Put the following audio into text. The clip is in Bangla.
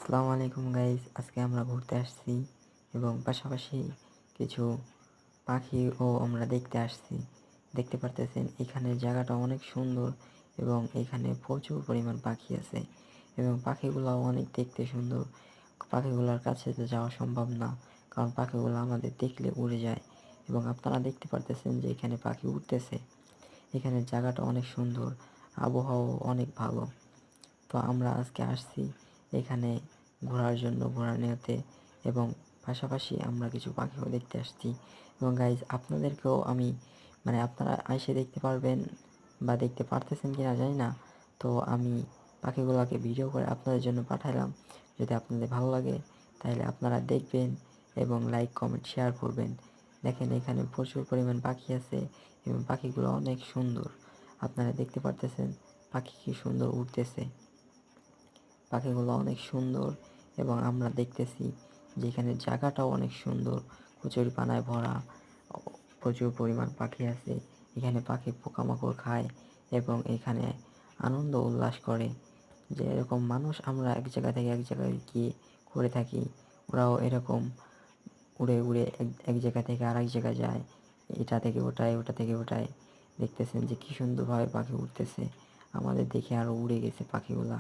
আসসালামু আলাইকুম গাইস, আজকে আমরা ঘুরতে আসছি এবং পাশাপাশি কিছু পাখিও আমরা দেখতে আসছি। দেখতে পারতেছেন এখানে জায়গাটা অনেক সুন্দর এবং এখানে প্রচুর পরিমাণ পাখি আছে এবং পাখিগুলো অনেক দেখতে সুন্দর। পাখিগুলোর কাছে তো যাওয়া সম্ভব না, কারণ পাখিগুলো আমাদের দেখলে উড়ে যায় এবং আপনারা দেখতে পারতেছেন যে এখানে পাখি উঠতেছে। এখানে জায়গাটা অনেক সুন্দর, আবহাওয়াও অনেক ভালো। তো আমরা আজকে আসছি এখানে ঘোরার জন্য, ঘোরা নিয়তে, এবং পাশাপাশি আমরা কিছু পাখিও দেখতে আসছি। এবং গাইজ আপনাদেরকেও আমি আপনারা এসে দেখতে পারবেন বা দেখতে পারতেছেন কি না জানি না। তো আমি পাখিগুলোকে ভিডিও করে আপনাদের জন্য পাঠালাম। যদি আপনাদের ভালো লাগে তাহলে আপনারা দেখবেন এবং লাইক কমেন্ট শেয়ার করবেন। দেখেন এখানে প্রচুর পরিমাণ পাখি আছে এবং পাখিগুলো অনেক সুন্দর। আপনারা দেখতে পারতেছেন পাখি কি সুন্দর উড়তেছে। পাখিগুলো অনেক সুন্দর এবং আমরা দেখতেছি যে এখানে জায়গাটাও অনেক সুন্দর, কচুরিপানায় ভরা। প্রচুর পরিমাণ পাখি আছে এখানে। পাখি পোকামাকড় খায় এবং এখানে আনন্দ উল্লাস করে। যে এরকম মানুষ আমরা এক জায়গা থেকে এক জায়গায় গিয়ে করে থাকি, ওরাও এরকম উড়ে উড়ে এক জায়গা থেকে আরেক জায়গায় যায়, এটা থেকে ওটায়, ওটা থেকে ওটায়। দেখতেছেন যে কী সুন্দরভাবে পাখি উঠতেছে, আমাদের দেখে আরও উড়ে গেছে পাখিগুলা।